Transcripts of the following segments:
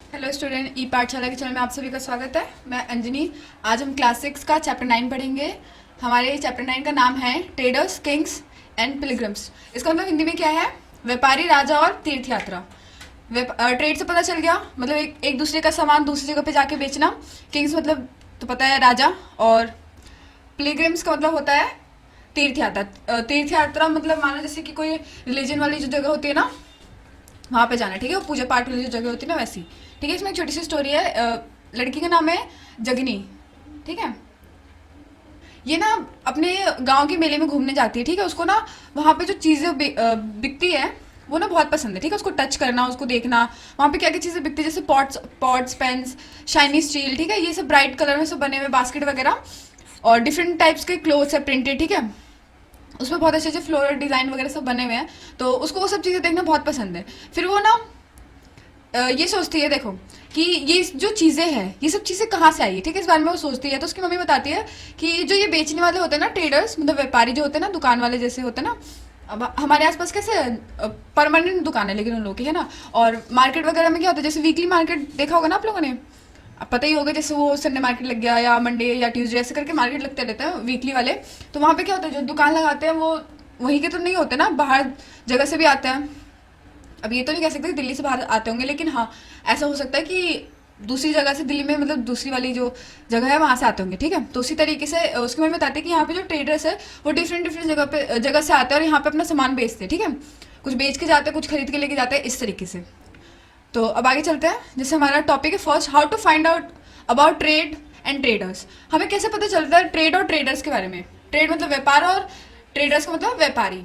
Hello student, ई पाठशाला के channel में आप सभी का स्वागत है। मैं अंजनी। आज हम क्लास 6 का चैप्टर 9 पढ़ेंगे। हमारे चैप्टर 9 का नाम है ट्रेडर्स, किंग्स एंड पिलग्रिम्स। इसका मतलब हिंदी में क्या है? व्यापारी, राजा और तीर्थ यात्रा। ट्रेड से पता चल गया, मतलब एक दूसरे का सामान दूसरी जगह पे जाके बेचना। किंग्स मतलब तो पता है, राजा। और पिलग्रिम्स का मतलब होता है तीर्थ यात्रा। तीर्थ यात्रा मतलब मानो जैसे कि कोई रिलीजन वाली जो जगह होती है ना, वहाँ पे जाना। ठीक है, वो पूजा पाठ वाली जो जगह होती है ना, वैसी। ठीक है, इसमें एक छोटी सी स्टोरी है। लड़की का नाम है जगनी। ठीक है, ये ना अपने गांव के मेले में घूमने जाती है। ठीक है, उसको ना वहाँ पे जो चीज़ें बिकती है वो ना बहुत पसंद है। ठीक है, उसको टच करना, उसको देखना, वहाँ पे क्या क्या चीज़ें बिकती है, जैसे पॉट्स पेन्स, शाइनी स्टील। ठीक है, ये सब ब्राइट कलर में सब बने हुए बास्केट वगैरह, और डिफरेंट टाइप्स के क्लोथ्स है प्रिंटेड। ठीक है, उसमें बहुत अच्छे अच्छे फ्लोरल डिज़ाइन वगैरह सब बने हुए हैं। तो उसको वो सब चीज़ें देखना बहुत पसंद है। फिर वो ना ये सोचती है, देखो कि ये जो चीज़ें हैं, ये सब चीज़ें कहाँ से आई है। ठीक है, इस बारे में वो सोचती है। तो उसकी मम्मी बताती है कि जो ये बेचने वाले होते हैं ना, ट्रेडर्स मतलब व्यापारी जो होते हैं ना, दुकान वाले जैसे होते हैं ना। अब हमारे आसपास कैसे परमानेंट दुकान है लेकिन उन लोगों की, है ना। और मार्केट वगैरह में क्या होता है, जैसे वीकली मार्केट देखा होगा ना आप लोगों ने। अब पता ही होगा, जैसे वो संडे मार्केट लग गया या मंडे या ट्यूसडे, ऐसे करके मार्केट लगते रहते हैं वीकली वाले। तो वहाँ पे क्या होता है, जो दुकान लगाते हैं वो वहीं के तो नहीं होते ना, बाहर जगह से भी आते हैं। अब ये तो नहीं कह सकते कि दिल्ली से बाहर आते होंगे, लेकिन हाँ, ऐसा हो सकता है कि दूसरी जगह से, दिल्ली में मतलब दूसरी वाली जो जगह है वहाँ से आते होंगे। ठीक है, तो उसी तरीके से उसके में बताते हैं कि यहाँ पे जो ट्रेडर्स है वो डिफरेंट डिफरेंट जगह से आते हैं और यहाँ पे अपना सामान बेचते हैं। ठीक है, कुछ बेच के जाते हैं, कुछ खरीद के लेके जाते हैं, इस तरीके से। तो अब आगे चलते हैं। जैसे हमारा टॉपिक है first, how to find out about trade and traders. हमें कैसे पता चलता है ट्रेड और ट्रेडर्स के बारे में? ट्रेड मतलब व्यापार और ट्रेडर्स का मतलब व्यापारी।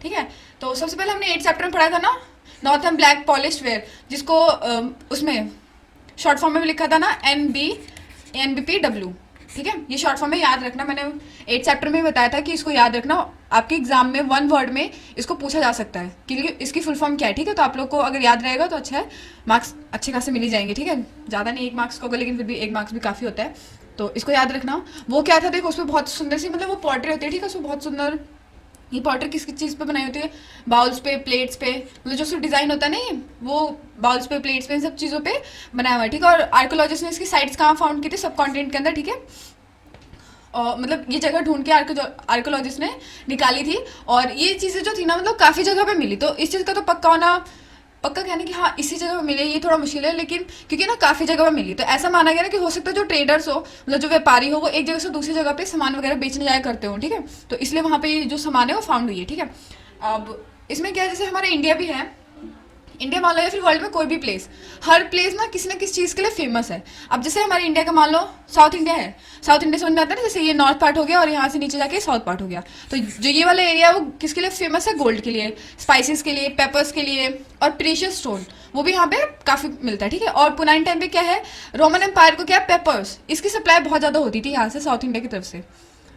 ठीक है, तो सबसे पहले हमने 8 चैप्टर में पढ़ा था ना, north and black polish ware, जिसको उसमें शॉर्ट फॉर्म में भी लिखा था ना, NBPW। ठीक है, ये शॉर्ट फॉर्म में याद रखना। मैंने 8 चैप्टर में बताया था कि इसको याद रखना। आपके एग्जाम में 1 वर्ड में इसको पूछा जा सकता है कि इसकी फुल फॉर्म क्या है। ठीक है, तो आप लोग को अगर याद रहेगा तो अच्छा है, मार्क्स अच्छे खासे मिल ही जाएंगे। ठीक है, ज़्यादा नहीं, 1 मार्क्स का होगा, लेकिन फिर भी 1 मार्क्स भी काफ़ी होता है। तो इसको याद रखना। वो क्या था, देखो उसमें बहुत सुंदर सी, मतलब वो पोर्ट्री होती है। ठीक है, उसमें बहुत सुंदर। ये पॉटर किस किस चीज़ पे बनाई होती है? बाउल्स पे, प्लेट्स पे, मतलब जो उसका डिज़ाइन होता है ना, ये वो बाउल्स पे, प्लेट्स पे, इन सब चीज़ों पे बनाया हुआ है। ठीक है, और आर्कोलॉजिस्ट ने इसकी साइट्स कहाँ फाउंड की थी? सब कॉन्टिनेंट के अंदर। ठीक है, और मतलब ये जगह ढूंढ के आर्कोलॉजिस्ट ने निकाली थी। और ये चीज़ें जो थी ना, मतलब काफ़ी जगह पे मिली। तो इस चीज़ का तो पक्का होना, पक्का कहने कि हाँ इसी जगह पे मिले, ये थोड़ा मुश्किल है, लेकिन क्योंकि ना काफ़ी जगह पे मिली, तो ऐसा माना गया ना कि हो सकता है जो ट्रेडर्स हो, मतलब जो व्यापारी हो, वो एक जगह से दूसरी जगह पे सामान वगैरह बेचने जाया करते हो। ठीक है, तो इसलिए वहाँ पे जो सामान है वो फाउंड हुई है। ठीक है, अब इसमें क्या है, जैसे हमारा इंडिया भी है, इंडिया मान लो या फिर वर्ल्ड में कोई भी प्लेस, हर प्लेस ना किस चीज़ के लिए फेमस है। अब जैसे हमारे इंडिया का मान लो साउथ इंडिया है, साउथ इंडिया समझ में आता है ना, जैसे ये नॉर्थ पार्ट हो गया और यहाँ से नीचे जाके साउथ पार्ट हो गया। तो जो ये वाला एरिया है वो किसके लिए फेमस है? गोल्ड के लिए, स्पाइसेस के लिए, पेपर्स के लिए, और प्रीशियस स्टोन, वो भी यहाँ पे काफ़ी मिलता है। ठीक है, और पुराने टाइम पे क्या है, रोमन एम्पायर को क्या, पेपर्स, इसकी सप्लाई बहुत ज़्यादा होती थी यहाँ से, साउथ इंडिया की तरफ से।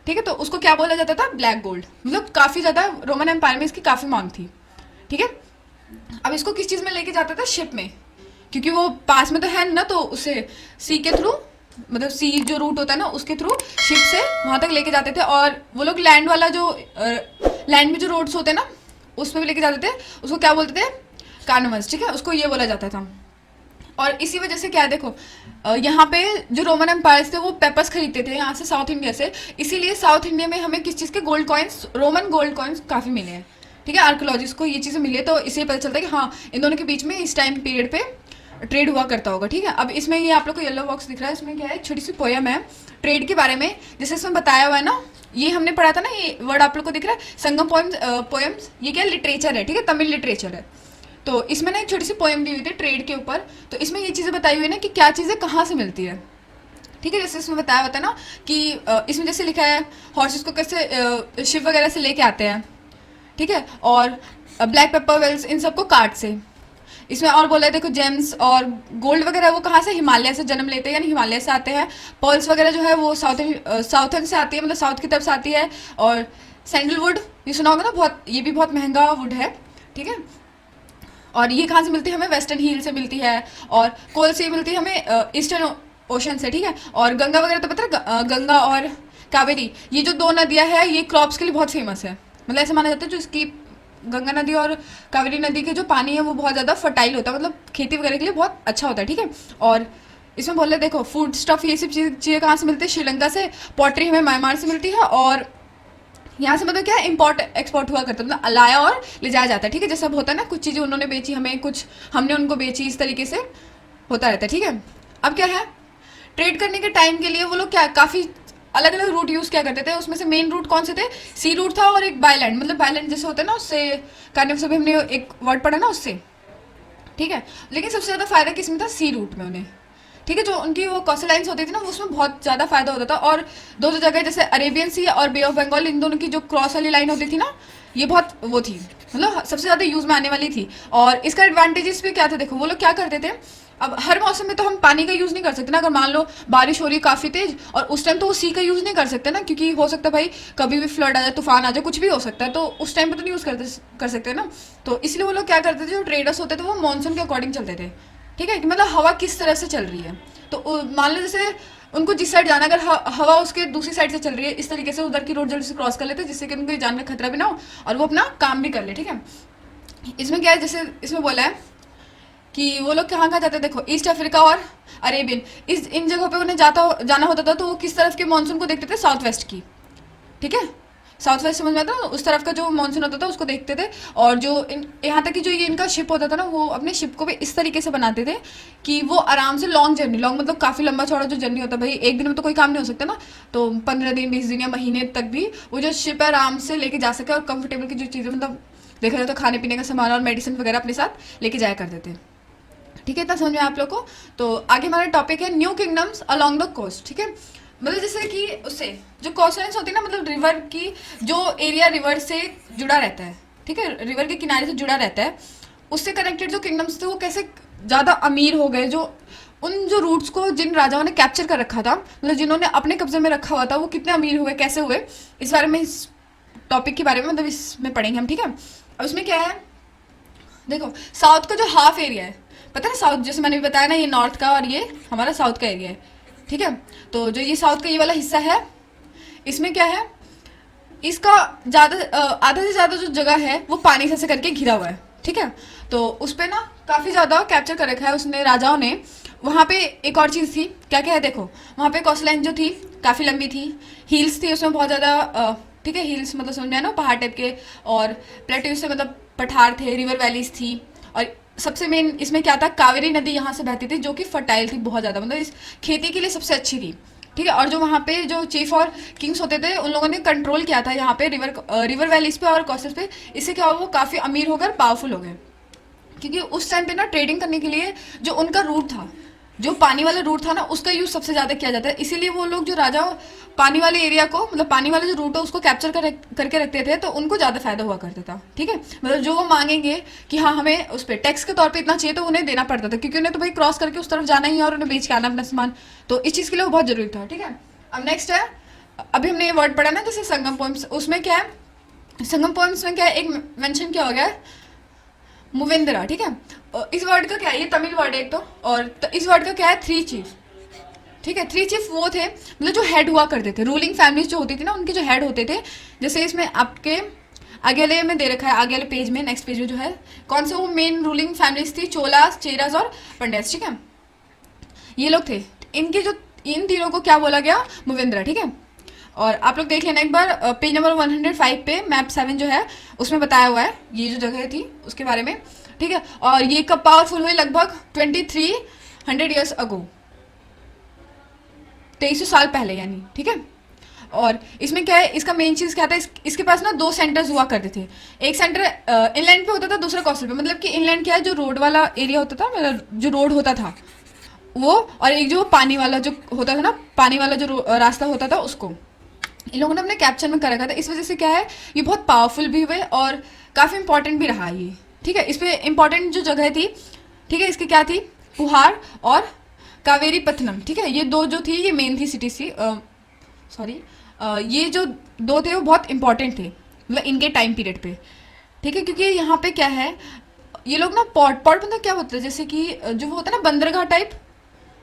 ठीक है, तो उसको क्या बोला जाता था? Black gold. मतलब काफ़ी ज़्यादा रोमन एम्पायर में इसकी काफ़ी मांग थी। ठीक है, अब इसको किस चीज़ में लेके जाता था? शिप में, क्योंकि वो पास में तो है ना, तो उसे सी के थ्रू, मतलब सी जो रूट होता है ना, उसके थ्रू शिप से वहाँ तक लेके जाते थे। और वो लोग लैंड वाला जो लैंड में जो रोड्स होते हैं ना, उस पर भी लेके जाते थे। उसको क्या बोलते थे? कार्नवल्स। ठीक है, उसको ये बोला जाता था। और इसी वजह से क्या है, देखो यहाँ पे जो रोमन एम्पायर्स थे वो पेपर्स खरीदते थे यहाँ से, साउथ इंडिया से। इसीलिए साउथ इंडिया में हमें किस चीज़ के gold coins, Roman gold coins काफ़ी मिले हैं। ठीक है, आर्कोलॉजिस्ट को ये चीज़ें मिली है, तो इसलिए पता चलता है कि हाँ इन दोनों के बीच में इस टाइम पीरियड पे ट्रेड हुआ करता होगा। ठीक है, अब इसमें ये आप लोग को येलो बॉक्स दिख रहा है, इसमें क्या है, एक छोटी सी पोयम है ट्रेड के बारे में, जैसे इसमें बताया हुआ है ना। ये हमने पढ़ा था ना, ये वर्ड आप लोग को दिख रहा है, संगम पोएम्स। पोएम्स ये क्या, लिटरेचर है। ठीक है, तमिल लिटरेचर है। तो इसमें ना एक छोटी सी पोएम दी हुई थी ट्रेड के ऊपर। तो इसमें ये चीज़ें बताई हुई है ना कि क्या चीज़ें कहाँ से मिलती है। ठीक है, जैसे इसमें बताया होता है ना कि इसमें जैसे लिखा है, हॉर्सेस को कैसे शिप वगैरह से लेके आते हैं। ठीक है, और ब्लैक पेपर वेल्स, इन सबको कार्ड से। इसमें और बोला है, देखो जेम्स और गोल्ड वगैरह वो कहाँ से, हिमालय से जन्म लेते हैं, यानी हिमालय से आते हैं। पर्ल्स वगैरह जो है वो साउथर्न से आती है, मतलब साउथ की तरफ से आती है। और सैंडलवुड, ये सुना होगा ना, बहुत, ये भी बहुत महंगा वुड है। ठीक है, और ये कहाँ से मिलती है हमें? वेस्टर्न हिल से मिलती है। और कोल से मिलती है हमें ईस्टर्न ओशन से। ठीक है, और गंगा वगैरह तो पता है, गंगा और कावेरी, ये जो 2 नदियाँ हैं ये क्रॉप्स के लिए बहुत फेमस है। मतलब ऐसा माना जाता है जो इसकी गंगा नदी और कावेरी नदी के जो पानी है वो बहुत ज़्यादा फर्टाइल होता है, मतलब खेती वगैरह के लिए बहुत अच्छा होता है, ठीक है। और इसमें बोल रहे देखो फूड स्टफ ये सब चीज़ें कहाँ से मिलती है, श्रीलंका से, पॉटरी हमें म्यांमार से मिलती है, और यहाँ से मतलब क्या है इम्पोर्ट एक्सपोर्ट हुआ करता है, मतलब लाया और ले जाया जाता है, ठीक है। जैसे अब होता है ना, कुछ चीज़ें उन्होंने बेची हमें, कुछ हमने उनको बेची, इस तरीके से होता रहता है, ठीक है। अब क्या है, ट्रेड करने के टाइम के लिए वो लोग क्या काफ़ी अलग अलग रूट यूज़ क्या करते थे। उसमें से मेन रूट कौन से थे, सी रूट था और एक बायलैंड, मतलब बायलैंड जैसे होता है ना, उससे करने से भी हमने एक वर्ड पढ़ा ना उससे, ठीक है। लेकिन सबसे ज़्यादा फायदा किस में था, सी रूट में उन्हें, ठीक है। जो उनकी वो कोस्टल लाइन्स होती थी ना, उसमें बहुत ज़्यादा फायदा होता था। और दो दो जगह जैसे अरेबियन सी और बे ऑफ बंगाल, इन दोनों की जो क्रॉस वाली लाइन होती थी ना, ये बहुत वो थी, मतलब सबसे ज़्यादा यूज़ में आने वाली थी। और इसका एडवांटेजेस भी क्या था, देखो वो लोग क्या करते थे, अब हर मौसम में तो हम पानी का यूज़ नहीं कर सकते ना। अगर मान लो बारिश हो रही है काफ़ी तेज और उस टाइम तो वो सी का यूज़ नहीं कर सकते ना, क्योंकि हो सकता है भाई कभी भी फ्लड आ जाए, तूफान आ जाए, कुछ भी हो सकता है, तो उस टाइम पे तो नहीं यूज़ कर सकते ना। तो इसलिए वो लोग क्या करते थे, जो ट्रेडर्स होते थे वो मानसून के अकॉर्डिंग चलते थे, ठीक है, कि मतलब हवा किस तरह से चल रही है। तो मान लो जैसे उनको जिस साइड जाना, अगर हवा उसके दूसरी साइड से चल रही है, इस तरीके से उधर की रोड जल्दी से क्रॉस कर लेते हैं, जिससे कि उनको जान का खतरा भी ना हो और वो अपना काम भी कर ले, ठीक है। इसमें क्या है, जैसे इसमें बोला है कि वो लोग कहाँ कहाँ जाते हैं, देखो ईस्ट अफ्रीका और अरेबियन, इस इन जगहों पे उन्हें जाना होता था, तो वो किस तरफ के मानसून को देखते थे, साउथ वेस्ट की, ठीक है। साउथ वेस्ट समझ में आता है, उस तरफ का जो मानसून होता था उसको देखते थे। और जो यहाँ तक कि जो ये इनका शिप होता था ना, वो अपने शिप को भी इस तरीके से बनाते थे कि वो आराम से लॉन्ग जर्नी, लॉन्ग मतलब काफ़ी लंबा चौड़ा जो जर्नी होता है, भाई एक दिन में तो कोई काम नहीं हो सकता ना, तो 15 दिन 20 दिन या महीने तक भी वो जो शिप है आराम से लेके जा सके, और कंफर्टेबल की जो चीज़ें, मतलब देखा जाए तो खाने पीने का सामान और मेडिसिन वगैरह अपने साथ लेके जाया करते थे, ठीक है। इतना समझ में आप लोग को। तो आगे हमारा टॉपिक है new kingdoms along the coast, ठीक है। मतलब जैसे कि उससे जो कोस्ट लाइन्स होती है ना, मतलब रिवर की जो एरिया रिवर से जुड़ा रहता है, ठीक है, रिवर के किनारे से जुड़ा रहता है, उससे कनेक्टेड जो किंगडम्स थे वो कैसे ज़्यादा अमीर हो गए, जो उन जो रूट्स को जिन राजाओं ने कैप्चर कर रखा था, मतलब जिन्होंने अपने कब्जे में रखा हुआ था, वो कितने अमीर हुए, कैसे हुए, इस बारे में, इस टॉपिक के बारे में मतलब इसमें पढ़ेंगे हम, ठीक है। अब इसमें क्या है, देखो साउथ का जो हाफ एरिया है, पता है साउथ, जैसे मैंने भी बताया ना, ये नॉर्थ का और ये हमारा साउथ का एरिया है, ठीक है। तो जो ये साउथ का ये वाला हिस्सा है, इसमें क्या है, इसका ज़्यादा आधा से ज़्यादा जो जगह है वो पानी से करके घिरा हुआ है, ठीक है। तो उस पर ना काफ़ी ज़्यादा कैप्चर कर रखा है उसने, राजाओं ने। वहाँ पे एक और चीज़ थी, क्या क्या है, देखो वहाँ पे कोस्ट लाइन जो थी काफ़ी लंबी थी, हिल्स थी उसमें बहुत ज़्यादा, ठीक है, हिल्स मतलब समझ में आया ना, पहाड़ टाइप के, और प्लेट्यूज से मतलब पठार थे, रिवर वैलीज थी, और सबसे मेन इसमें क्या था, कावेरी नदी यहाँ से बहती थी, जो कि फर्टाइल थी बहुत ज़्यादा, मतलब इस खेती के लिए सबसे अच्छी थी, ठीक है। और जो वहाँ पे जो चीफ और किंग्स होते थे, उन लोगों ने कंट्रोल किया था यहाँ पे रिवर वैलीज पे और कोस्टल्स पे। इससे क्या हुआ, वो काफ़ी अमीर होकर पावरफुल हो गए, क्योंकि उस टाइम पे ना ट्रेडिंग करने के लिए जो उनका रूट था, जो पानी वाला रूट था ना, उसका यूज़ सबसे ज़्यादा किया जाता है। इसीलिए वो लोग जो राजा पानी वाले एरिया को, मतलब पानी वाला जो रूट है उसको कैप्चर करके रखते थे, तो उनको ज़्यादा फायदा हुआ करता था, ठीक है। मतलब जो वो मांगेंगे कि हाँ हमें उस पर टैक्स के तौर पे इतना चाहिए, तो उन्हें देना पड़ता था, क्योंकि उन्हें तो भाई क्रॉस करके उस तरफ जाना ही है और उन्हें बेच के आना अपना सामान, तो इस चीज़ के लिए वो बहुत जरूरी था, ठीक है। अब नेक्स्ट है, अभी हमने ये वर्ड पढ़ा ना जैसे संगम पोएम्स, उसमें क्या है, संगम पोएम्स में क्या है, एक मेंशन क्या हो गया है, मुवेंद्रा, ठीक है। इस वर्ड का क्या है, ये तमिल वर्ड है एक तो, और इस वर्ड का क्या है, थ्री चीफ, ठीक है। थ्री चीफ वो थे, मतलब जो हेड हुआ करते थे, रूलिंग फैमिलीज जो होती थी ना, उनके जो हेड होते थे। जैसे इसमें आपके आगे वाले में दे रखा है, आगे वाले पेज में, नेक्स्ट पेज में जो है, कौन से वो मेन रूलिंग फैमिलीज थी, चोलास, चेरास और पंड्यास, ठीक है, ये लोग थे। इनके जो इन तीनों को क्या बोला गया, मुवेंद्रा, ठीक है। और आप लोग देख लेना एक बार, पेज नंबर 105 पे मैप 7 जो है उसमें बताया हुआ है ये जो जगह थी उसके बारे में, ठीक है। और ये कब पावरफुल हुई, लगभग 2300 ईयर्स अगो, 2300 साल पहले यानी, ठीक है। और इसमें क्या है, इसका मेन चीज़ क्या था, इसके पास ना दो सेंटर्स हुआ करते थे। एक सेंटर इनलैंड पे होता था, दूसरा कोस्टल पे, मतलब कि इनलैंड क्या है, जो रोड वाला एरिया होता था, मतलब जो रोड होता था वो, और एक जो पानी वाला जो होता था ना, पानी वाला जो रास्ता होता था, उसको इन लोगों ने अपने कैप्चर में कर रखा था। इस वजह से क्या है, ये बहुत पावरफुल भी हुए और काफ़ी इंपॉर्टेंट भी रहा ये, ठीक है। इस पर इंपॉर्टेंट जो जगह थी, ठीक है, इसकी क्या थी, पुहार और कावेरी पत्तनम, ठीक है, ये दो जो थी ये मेन थी सिटी सी, सॉरी, ये जो दो थे वो बहुत इंपॉर्टेंट थे, मतलब इनके टाइम पीरियड पे, ठीक है। क्योंकि यहाँ पे क्या है, ये लोग ना पॉट मतलब क्या होता है, जैसे कि जो वो होता है ना बंदरगाह टाइप,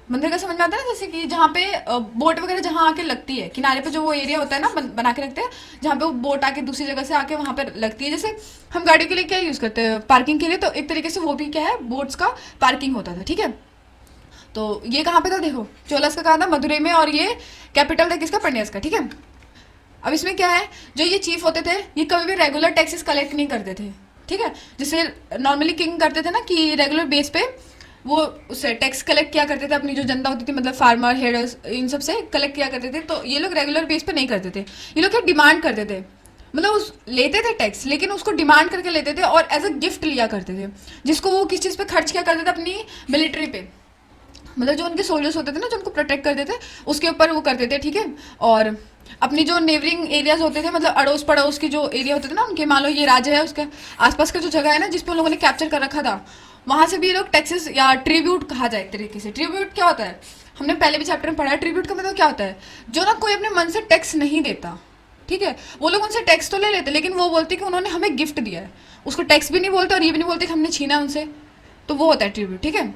मंदिर का समझ में आता है ना, जैसे कि जहाँ पे बोट वगैरह जहाँ आके लगती है, किनारे पे जो वो एरिया होता है ना, बना के रखते हैं, जहाँ पे वो बोट आके दूसरी जगह से आके वहाँ पे लगती है। जैसे हम गाड़ी के लिए क्या यूज़ करते हैं, पार्किंग के लिए, तो एक तरीके से वो भी क्या है, बोट्स का पार्किंग होता था, ठीक है। तो ये कहाँ पे था, देखो चोलास का कहा था, मदुरई में, और ये कैपिटल था किसका, पन्यास का, ठीक है। अब इसमें क्या है, जो ये चीफ होते थे ये कभी भी रेगुलर टैक्सेस कलेक्ट नहीं करते थे, ठीक है। जैसे नॉर्मली किंग करते थे ना, कि रेगुलर बेस पे वो उससे टैक्स कलेक्ट किया करते थे, अपनी जो जनता होती थी, मतलब फार्मर हेडर्स, इन सब से कलेक्ट किया करते थे। तो ये लोग रेगुलर बेस पे नहीं करते थे, ये लोग क्या डिमांड करते थे, मतलब उस लेते थे टैक्स, लेकिन उसको डिमांड करके लेते थे और एज अ गिफ्ट लिया करते थे, जिसको वो किस चीज़ पे खर्च किया करते थे, अपनी मिलिट्री पे, मतलब जो उनके सोल्जर्स होते थे ना, जो उनको प्रोटेक्ट करते थे, उसके ऊपर वो करते थे, ठीक है। और अपनी जो नेबरिंग एरियाज होते थे, मतलब अड़ोस पड़ोस के जो एरिया होते थे ना उनके, मान लो ये राज्य है, उसके आसपास का जो जगह है ना जिस पे उन लोगों ने कैप्चर कर रखा था, वहाँ से भी ये लोग टैक्सेस या ट्रिब्यूट कहा जाए एक तरीके से। ट्रिब्यूट क्या होता है, हमने पहले भी चैप्टर में पढ़ा है। ट्रिब्यूट का मतलब क्या होता है, जो ना कोई अपने मन से टैक्स नहीं देता, ठीक है। वो लोग उनसे टैक्स तो ले लेते, लेकिन वो बोलते कि उन्होंने हमें गिफ्ट दिया है, उसको टैक्स भी नहीं बोलते और ये भी नहीं बोलते कि हमने छीना उनसे, तो वो होता है ट्रिब्यूट, ठीक है।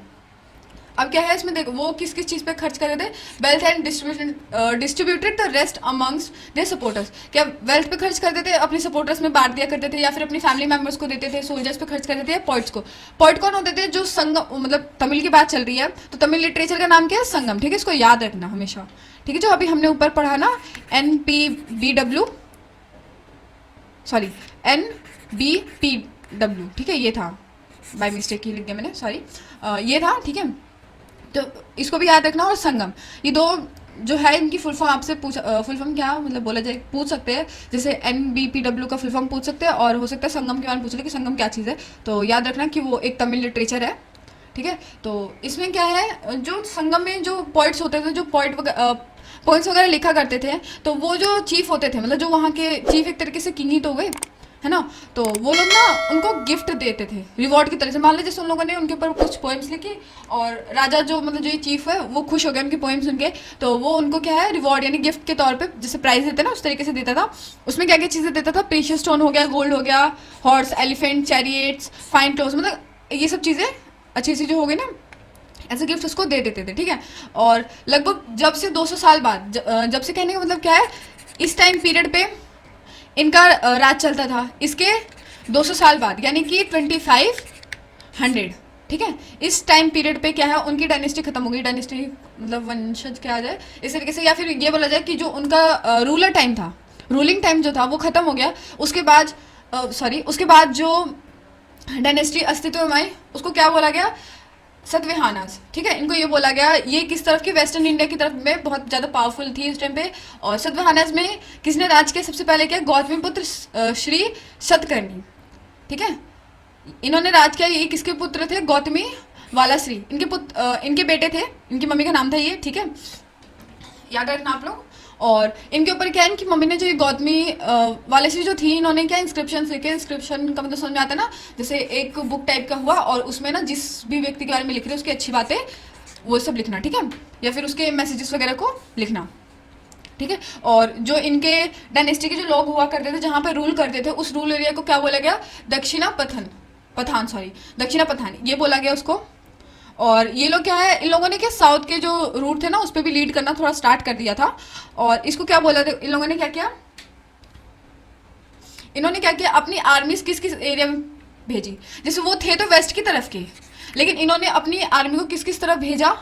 अब क्या है इसमें, देखो वो किस किस चीज़ पे खर्च कर रहे थे, wealth and distributed the rest amongst their supporters. क्या वेल्थ पे खर्च करते थे, अपने सपोर्टर्स में बांट दिया करते थे, या फिर अपनी फैमिली मेंबर्स को देते थे, सोल्जर्स पे खर्च करते थे, या पॉइंट्स को। पॉइंट कौन होते थे, जो संगम, मतलब तमिल की बात चल रही है तो तमिल लिटरेचर का नाम क्या है, संगम, ठीक है। इसको याद रखना हमेशा, ठीक है। जो अभी हमने ऊपर पढ़ा ना, NPBW, सॉरी NBPW, ठीक है, ये था, बाय मिस्टेक ही लिख दिया मैंने, सॉरी, ये था, ठीक है। तो इसको भी याद रखना। और संगम, ये दो जो है इनकी फुल फॉर्म आपसे फुल फॉर्म क्या मतलब बोला जाए, पूछ सकते हैं। जैसे NBPW का फुल फॉर्म पूछ सकते हैं, और हो सकता है संगम के बारे में पूछ ले कि संगम क्या चीज़ है। तो याद रखना कि वो एक तमिल लिटरेचर है, ठीक है। तो इसमें क्या है, जो संगम में जो पॉइंट्स होते थे, जो पॉइंट्स वगैरह लिखा करते थे, तो वो जो चीफ होते थे, मतलब जो वहाँ के चीफ एक तरीके से किंग ही तो हुए, है ना। तो वो लोग ना उनको गिफ्ट देते थे रिवॉर्ड की तरह से। मान लो जैसे उन लोगों ने उनके ऊपर कुछ पोएम्स लिखी, और राजा जो मतलब जो ये चीफ है वो खुश हो गया उनकी पोएम्स सुन के, तो वो उनको क्या है, रिवॉर्ड यानी गिफ्ट के तौर पे जैसे प्राइज देते ना, उस तरीके से देता था। उसमें क्या क्या चीज़ें देता था, प्रीशियस स्टोन हो गया, गोल्ड हो गया, horse, elephant, chariots, fine clothes, मतलब ये सब चीज़ें अच्छी अच्छी जो हो गई ना, एज ए गिफ्ट उसको दे देते थे, ठीक है। और लगभग जब से 200 साल बाद, जब से कहने का मतलब क्या है, इस टाइम पीरियड पे इनका राज चलता था, इसके 200 साल बाद यानी कि 2500, ठीक है। इस टाइम पीरियड पे क्या है, उनकी डायनेस्टी खत्म हो गई। डायनेस्टी मतलब वंशज क्या आ जाए इस तरीके से, या फिर ये बोला जाए कि जो उनका रूलर टाइम था, रूलिंग टाइम जो था वो खत्म हो गया। उसके बाद उसके बाद जो डायनेस्टी अस्तित्व में आई उसको क्या बोला गया, सतवेहानास, ठीक है। इनको ये बोला गया, ये किस तरफ की, वेस्टर्न इंडिया की तरफ में बहुत ज़्यादा पावरफुल थी इस टाइम पे। और सतवेहानास में किसने राज किया सबसे पहले, क्या, गौतमी पुत्र श्री सतकर्णी, ठीक है। इन्होंने राज किया, ये किसके पुत्र थे, गौतमी वाला श्री, इनके बेटे थे, इनकी मम्मी का नाम था ये, ठीक है, याद रखना आप लोग। और इनके ऊपर क्या है, इनकी मम्मी ने जो ये गौतमी वाले श्री जो थी, इन्होंने क्या इंस्क्रिप्शन लिखे। इंस्क्रिप्शन का मतलब समझ में आता है ना, जैसे एक बुक टाइप का हुआ, और उसमें ना जिस भी व्यक्ति के बारे में लिख रहे हैं उसकी अच्छी बातें वो सब लिखना, ठीक है, या फिर उसके मैसेजेस वगैरह को लिखना, ठीक है। और जो इनके डायनेस्टी के जो लोग हुआ करते थे, जहाँ पर रूल करते थे, उस रूल एरिया को क्या बोला गया, दक्षिणा पठान ये बोला गया उसको। और ये लोग क्या है, इन लोगों ने क्या साउथ के जो रूट थे ना उस पर भी लीड करना थोड़ा स्टार्ट कर दिया था। और इसको क्या बोला था, इन लोगों ने क्या किया, इन्होंने क्या किया, अपनी आर्मीज किस किस एरिया में भेजी। जैसे वो थे तो वेस्ट की तरफ के, लेकिन इन्होंने अपनी आर्मी को किस किस तरफ भेजा,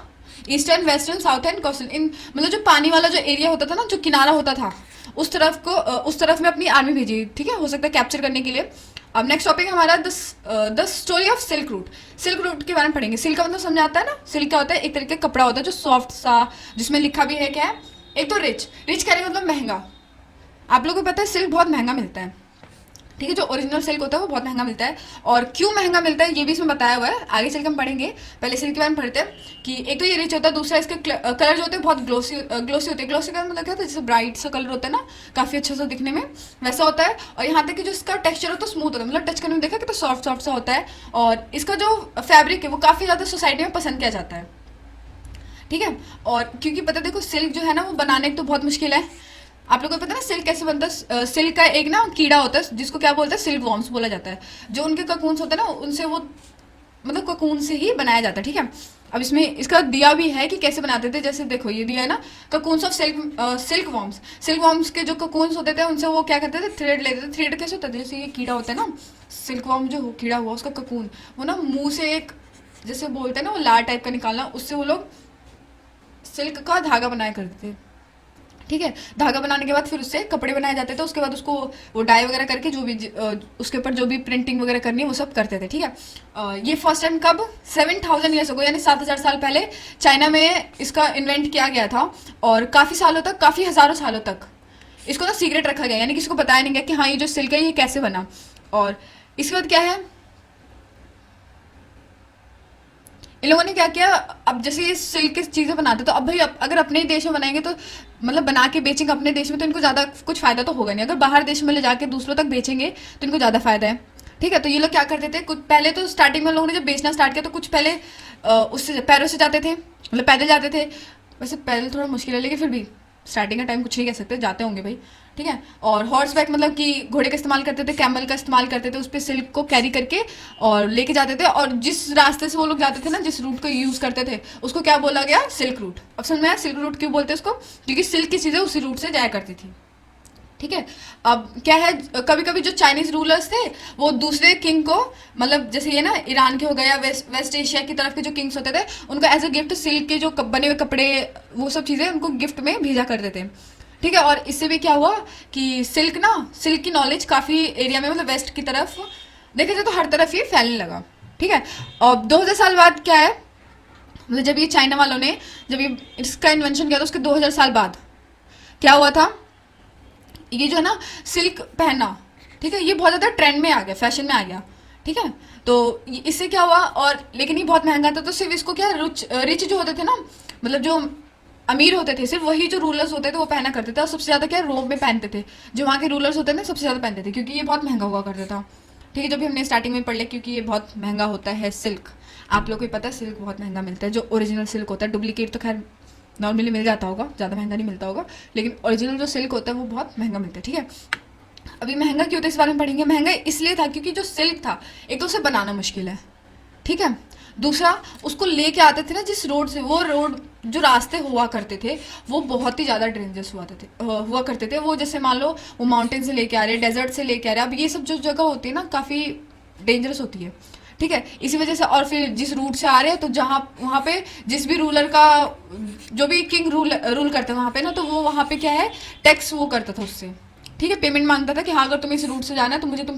eastern, western, south and coastal, इन मतलब जो पानी वाला जो एरिया होता था ना, जो किनारा होता था, उस तरफ में अपनी आर्मी भेजी, ठीक है, हो सकता है कैप्चर करने के लिए। अब नेक्स्ट टॉपिक हमारा the story of silk route. Silk route के बारे में पढ़ेंगे। सिल्क का मतलब समझ आता है ना, सिल्क क्या होता है, एक तरीके का कपड़ा होता है जो सॉफ्ट सा, जिसमें लिखा भी है क्या है, एक तो रिच कहने का मतलब महंगा। आप लोगों को पता है सिल्क बहुत महंगा मिलता है, ठीक है, जो ओरिजिनल सिल्क होता है वो बहुत महंगा मिलता है। और क्यों महंगा मिलता है ये भी इसमें बताया हुआ है, आगे चल के हम पढ़ेंगे। पहले सिल्क के बारे में पढ़ते हैं कि एक तो ये रिच होता है, दूसरा इसके कलर जो होते हैं बहुत ग्लोसी होते हैं। ग्लोसी का मतलब क्या होता है, जैसे ब्राइट सा कलर होता है ना, काफ़ी अच्छा सा दिखने में वैसा होता है। और यहाँ तक कि जो इसका टेक्स्चर होता है स्मूथ होता है, मतलब टच करने में देखा कि तो सॉफ्ट सा होता है। और इसका जो फैब्रिक है वो काफ़ी ज़्यादा सोसाइटी में पसंद किया जाता है, ठीक है। और क्योंकि पता देखो सिल्क जो है ना वो बनाने की तो बहुत मुश्किल है। आप लोगों को पता है ना सिल्क कैसे बनता है, सिल्क का एक ना कीड़ा होता है जिसको क्या बोलते हैं, सिल्क वॉर्म्स बोला जाता है। जो उनके ककून्स होते हैं ना, उनसे वो मतलब ककून से ही बनाया जाता है, ठीक है। अब इसमें इसका दिया भी है कि कैसे बनाते थे। जैसे देखो ये दिया है ना, cocoons of silk worms. Silk worms के जो ककून्स होते थे उनसे वो क्या करते थे, थ्रेड लेते थे। थ्रेड कैसे होता था, जैसे ये कीड़ा होता है ना, सिल्क वॉर्म जो कीड़ा हुआ उसका ककून, वो ना मुंह से एक जैसे बोलते हैं ना वो लार टाइप का निकालना, उससे वो लोग सिल्क का धागा बनाया करते थे। ठीक है, धागा बनाने के बाद फिर उससे कपड़े बनाए जाते थे। उसके बाद उसको वो डाई वगैरह करके जो भी उसके ऊपर जो भी प्रिंटिंग वगैरह करनी है वो सब करते थे। ठीक है, ये फर्स्ट टाइम कब, 7000 ईयर्स अगो, यानी 7000 साल पहले चाइना में इसका इन्वेंट किया गया था। और काफ़ी सालों तक, काफ़ी हज़ारों सालों तक इसको ना सीक्रेट रखा गया, यानी किसी को बताया नहीं गया कि हाँ ये जो सिल्क है ये कैसे बना। और इसके बाद क्या है, इन लोगों ने क्या किया, अब जैसे ये सिल्क की चीज़ें बनाते तो अब भाई अगर अपने ही देश में बनाएंगे तो मतलब बना के बेचेंगे अपने देश में तो इनको ज़्यादा कुछ फ़ायदा तो होगा नहीं। अगर बाहर देश में ले जाके दूसरों तक बेचेंगे तो इनको ज़्यादा फ़ायदा है। ठीक है, तो ये लोग क्या करते थे, कुछ पहले तो स्टार्टिंग में लोगों ने जब बेचना स्टार्ट किया तो कुछ पहले उससे पैरों से जाते थे, मतलब पैदल जाते थे। वैसे पैदल थोड़ा मुश्किल है लेकिन फिर भी स्टार्टिंग का टाइम कुछ नहीं कह सकते, जाते होंगे भाई। ठीक है, और हॉर्स बैक मतलब कि घोड़े का इस्तेमाल करते थे, कैमल का इस्तेमाल करते थे, उस पर सिल्क को कैरी करके और लेके जाते थे। और जिस रास्ते से वो लोग जाते थे ना, जिस रूट को यूज़ करते थे उसको क्या बोला गया, सिल्क रूट। अब समझ में आया सिल्क रूट क्यों बोलते हैं उसको, क्योंकि सिल्क की चीज़ें उसी रूट से जाया करती थी। ठीक है, अब क्या है, कभी कभी जो चाइनीज रूलर्स थे वो दूसरे किंग को, मतलब जैसे ये ना ईरान के हो गया, वेस्ट एशिया की तरफ के जो किंग्स होते थे उनको एज अ गिफ्ट सिल्क के जो बने हुए कपड़े वो सब चीज़ें उनको गिफ्ट में भेजा करते थे। ठीक है, और इससे भी क्या हुआ कि सिल्क की नॉलेज काफ़ी एरिया में, मतलब वेस्ट की तरफ देखा जाए तो हर तरफ ये फैलने लगा। ठीक है, और 2000 साल बाद क्या है, मतलब जब ये चाइना वालों ने जब ये इसका इन्वेंशन किया था उसके 2000 साल बाद क्या हुआ था, ये जो है ना सिल्क पहनना, ठीक है, ये बहुत ज़्यादा ट्रेंड में आ गया, फैशन में आ गया। ठीक है, तो इससे क्या हुआ, और लेकिन ये बहुत महंगा था तो सिर्फ इसको क्या रिच जो होते थे ना, मतलब जो अमीर होते थे सिर्फ वही जो रूलर्स होते थे वो पहना करते थे। और सबसे ज़्यादा क्या रोम में पहनते थे, जो वहाँ के रूलर्स होते थे ना सबसे ज़्यादा पहनते थे क्योंकि ये बहुत महंगा हुआ करता था। ठीक है, जो भी हमने स्टार्टिंग में पढ़ लिया, क्योंकि ये बहुत महंगा होता है सिल्क। आप लोग को पता है सिल्क बहुत महंगा मिलता है, जो ओरिजिनल सिल्क होता है, डुप्लीकेट तो खैर नॉर्मली मिल जाता होगा, ज़्यादा महंगा नहीं मिलता होगा, लेकिन ओरिजिनल जो सिल्क होता है वो बहुत महंगा मिलता है। ठीक है, अभी महंगा क्यों था इस बारे में पढ़ेंगे। महंगा इसलिए था क्योंकि जो सिल्क था एक तो उसे बनाना मुश्किल है। ठीक है, दूसरा उसको लेके आते थे ना जिस रोड से, वो रोड जो रास्ते हुआ करते थे वो बहुत ही ज़्यादा डेंजरस हुआ करते थे। वो जैसे मान लो वो माउंटेन से लेके आ रहे, डेजर्ट से लेके आ रहे, अब ये सब जो जगह होती है ना काफ़ी डेंजरस होती है। ठीक है, इसी वजह से, और फिर जिस रूट से आ रहे हैं तो जहाँ वहाँ पे जिस भी रूलर का, जो भी किंग रूल करते हैं वहाँ पे ना, तो वो वहाँ पे क्या है टैक्स वो करता था उससे। ठीक है, पेमेंट मांगता था कि हाँ अगर तुम्हें इस रूट से जाना है तो मुझे तुम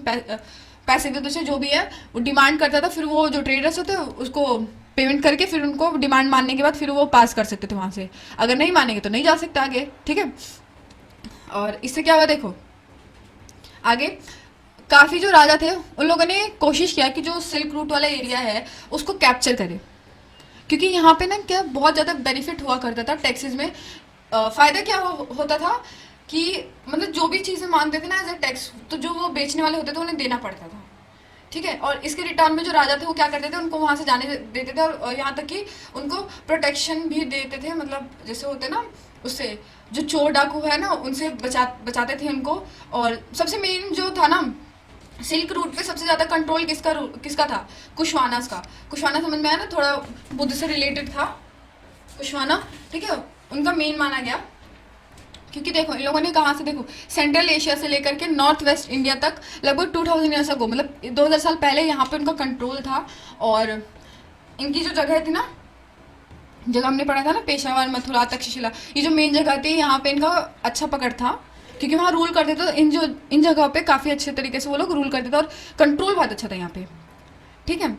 पैसे दे दो, तो जो भी है वो डिमांड करता था। फिर वो जो ट्रेडर्स होते उसको पेमेंट करके फिर उनको डिमांड मानने के बाद फिर वो पास कर सकते थे वहाँ से, अगर नहीं मानेंगे तो नहीं जा सकता आगे। ठीक है, और इससे क्या हुआ देखो आगे, काफ़ी जो राजा थे उन लोगों ने कोशिश किया कि जो सिल्क रूट वाला एरिया है उसको कैप्चर करे, क्योंकि यहाँ पे ना क्या बहुत ज़्यादा बेनिफिट हुआ करता था टैक्सेस में। फ़ायदा क्या होता था कि मतलब जो भी चीज़ें मांगते थे ना एज अ टैक्स, तो जो वो बेचने वाले होते थे उन्हें देना पड़ता था। ठीक है, और इसके रिटर्न में जो राजा थे वो क्या करते थे, उनको वहाँ से जाने देते थे, और यहाँ तक कि उनको प्रोटेक्शन भी देते थे, मतलब जैसे होते ना उससे जो चोर डाकू है ना उनसे बचाते थे उनको। और सबसे मेन जो था ना सिल्क रूट पे सबसे ज़्यादा कंट्रोल किसका था, कुशवानास का। कुशवाना समझ में आया ना, थोड़ा बुद्ध से रिलेटेड था कुशवाना। ठीक है, उनका मेन माना गया, क्योंकि देखो इन लोगों ने कहाँ से, देखो सेंट्रल एशिया से लेकर के नॉर्थ वेस्ट इंडिया तक लगभग 2000 ईयर्स अगो, मतलब 2000 साल पहले यहाँ पे उनका कंट्रोल था। और इनकी जो जगह थी ना, जगह हमने पढ़ा था ना पेशावर, मथुरा, तक्षशिला, ये जो मेन जगह थी यहाँ पे इनका अच्छा पकड़ था, क्योंकि वहाँ रूल करते थे। तो इन जगहों पे काफ़ी अच्छे तरीके से वो लोग रूल करते थे और कंट्रोल बहुत अच्छा था यहाँ पे। ठीक है,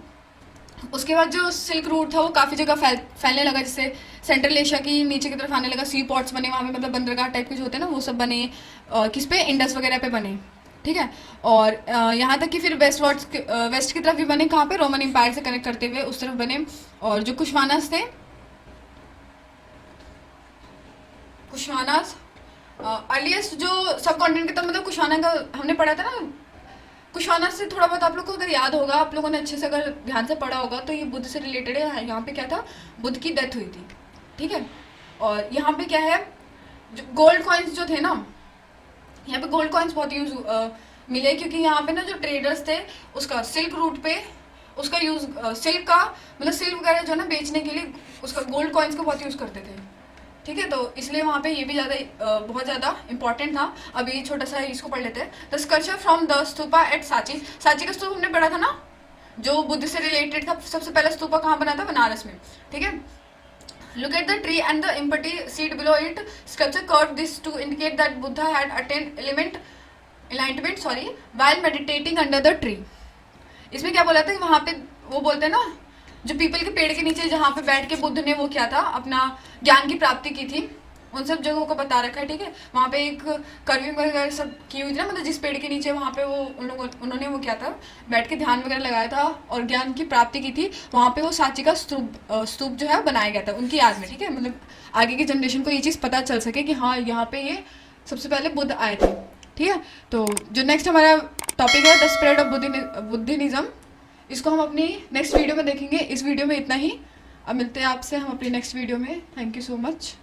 उसके बाद जो सिल्क रूट था वो काफ़ी जगह फैलने लगा, जैसे सेंट्रल एशिया की नीचे की तरफ आने लगा, सी पोर्ट्स बने वहाँ पे, मतलब बंदरगाह टाइप के जो होते हैं ना वो सब बने, किस पे, इंडस वगैरह पे बने। ठीक है, और यहाँ तक कि फिर वेस्ट की तरफ भी बने, कहाँ पे, रोमन एम्पायर से कनेक्ट करते हुए उस तरफ बने। और जो कुशवानास थे, कुशवानास अर्लीस्ट जो सब कॉन्टिनेंट की तरफ, मतलब कुशवाना का हमने पढ़ा था ना, कुशवाना से थोड़ा बहुत आप लोग को अगर याद होगा, आप लोगों ने अच्छे से अगर ध्यान से पढ़ा होगा तो ये बुद्ध से रिलेटेड है। यहाँ पे क्या था, बुद्ध की डेथ हुई थी। ठीक है, और यहाँ पे क्या है, जो गोल्ड कॉइन्स जो थे ना, यहाँ पे गोल्ड कॉइन्स बहुत यूज मिले, क्योंकि यहाँ पे ना जो ट्रेडर्स थे उसका सिल्क रूट पे उसका यूज़ सिल्क का मतलब सिल्क वगैरह जो है ना बेचने के लिए उसका गोल्ड कॉइन्स का बहुत यूज़ करते थे, ठीक है। तो इसलिए वहाँ पे ये भी बहुत ज़्यादा इंपॉर्टेंट था। अभी छोटा सा इसको पढ़ लेते हैं। The sculpture from the stupa at Sanchi. Sanchi का स्तूप हमने पढ़ा था ना, जो बुद्ध से रिलेटेड था। सबसे पहला स्तूपा कहाँ बना था? बनारस में, ठीक है। Look at the tree and the empty seat below it. Sculpture curved this to indicate that Buddha had attained enlightenment, while meditating under the tree. इसमें क्या बोला था कि वहाँ पे वो बोलते हैं ना, जो पीपल के पेड़ के नीचे जहाँ पे बैठ के बुद्ध ने वो किया था, अपना ज्ञान की प्राप्ति की थी, उन सब जगहों को बता रखा है, ठीक है। वहाँ पे एक कर्विंग वगैरह सब की हुई थी ना, मतलब जिस पेड़ के नीचे वहाँ पे वो उन्होंने वो किया था, बैठ के ध्यान वगैरह लगाया था और ज्ञान की प्राप्ति की थी। वहाँ पे वो सांची का स्तूप जो है बनाया गया था उनकी याद में, ठीक है। मतलब आगे की जनरेशन को ये चीज़ पता चल सके कि हाँ यहाँ पे ये सबसे पहले बुद्ध आए थे, ठीक है। तो जो नेक्स्ट हमारा टॉपिक है द स्प्रेड ऑफ बुद्धिज्म, इसको हम अपनी नेक्स्ट वीडियो में देखेंगे। इस वीडियो में इतना ही। अब मिलते हैं आपसे हम अपनी नेक्स्ट वीडियो में। Thank you so much.